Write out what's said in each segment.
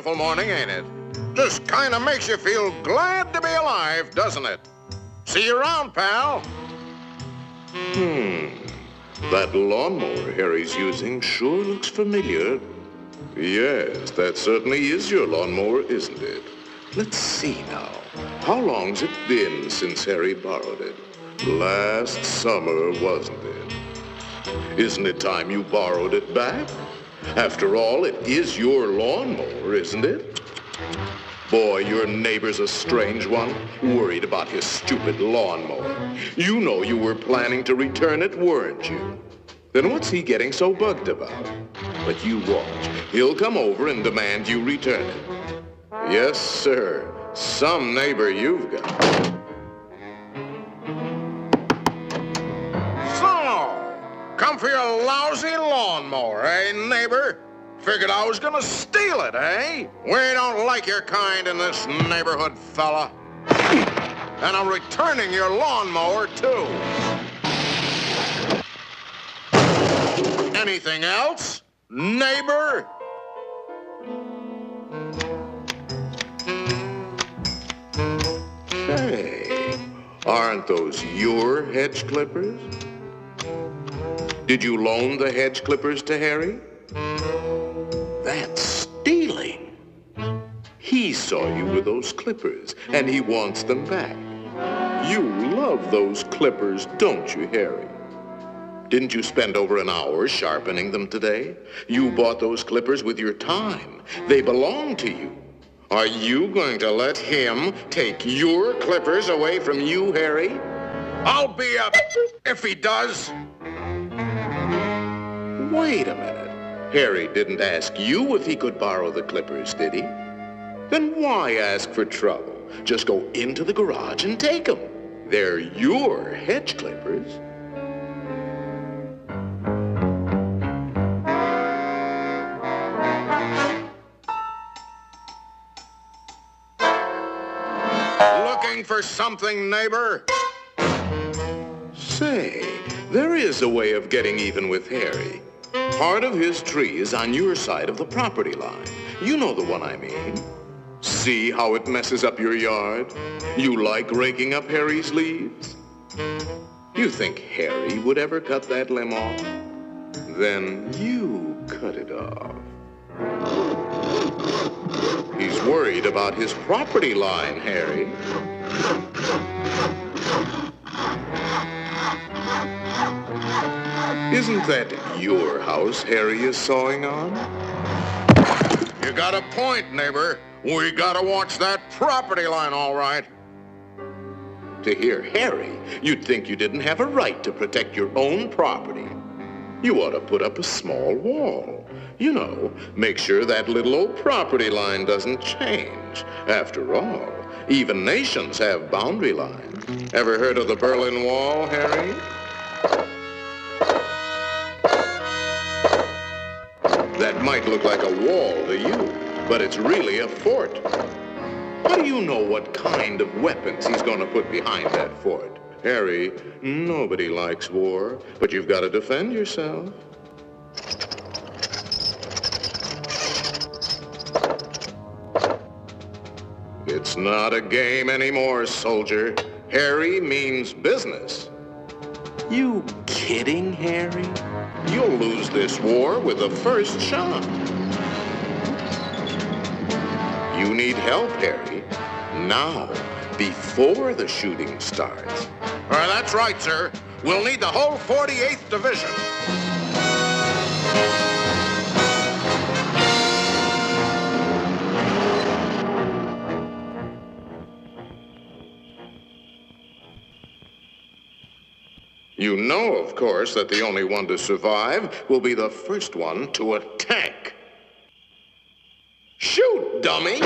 beautiful morning, ain't it? Just kind of makes you feel glad to be alive, doesn't it? See you around, pal. That lawnmower Harry's using sure looks familiar. Yes, that certainly is your lawnmower, isn't it? Let's see now. How long's it been since Harry borrowed it? Last summer, wasn't it? Isn't it time you borrowed it back? After all, it is your lawnmower, isn't it? Boy, your neighbor's a strange one, worried about his stupid lawnmower. You know you were planning to return it, weren't you? Then what's he getting so bugged about? But you watch. He'll come over and demand you return it. Yes, sir. Some neighbor you've got. So, come for your lousy lawnmower, eh, neighbor? Figured I was gonna steal it, eh? We don't like your kind in this neighborhood, fella. And I'm returning your lawnmower, too. Anything else, neighbor? Hey, aren't those your hedge clippers? Did you loan the hedge clippers to Harry? That's stealing. He saw you with those clippers, and he wants them back. You love those clippers, don't you, Harry? Didn't you spend over an hour sharpening them today? You bought those clippers with your time. They belong to you. Are you going to let him take your clippers away from you, Harry? I'll be up if he does. Wait a minute. Harry didn't ask you if he could borrow the clippers, did he? Then why ask for trouble? Just go into the garage and take them. They're your hedge clippers. Looking for something, neighbor? Say, there is a way of getting even with Harry. Part of his tree is on your side of the property line. You know the one I mean. See how it messes up your yard? You like raking up Harry's leaves? You think Harry would ever cut that limb off? Then you cut it off. He's worried about his property line, Harry. Isn't that your house Harry is sawing on? You got a point, neighbor. We gotta watch that property line, all right. To hear Harry, you'd think you didn't have a right to protect your own property. You ought to put up a small wall. You know, make sure that little old property line doesn't change. After all, even nations have boundary lines. Ever heard of the Berlin Wall, Harry? That might look like a wall to you, but it's really a fort. How do you know what kind of weapons he's going to put behind that fort? Harry, nobody likes war, but you've got to defend yourself. It's not a game anymore, soldier. Harry means business. You kidding, Harry? You'll lose this war with the first shot. You need help, Harry. Now, before the shooting starts. That's right, sir. We'll need the whole 48th Division. You know, of course, that the only one to survive will be the first one to attack. Shoot, dummy!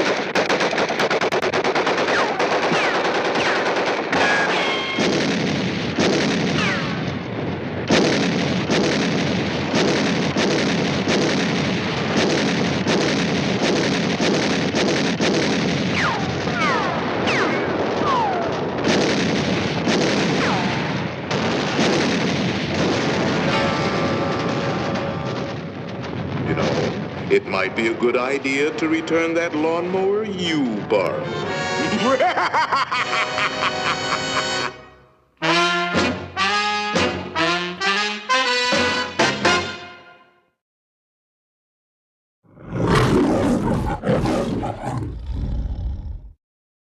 it might be a good idea to return that lawnmower you borrowed.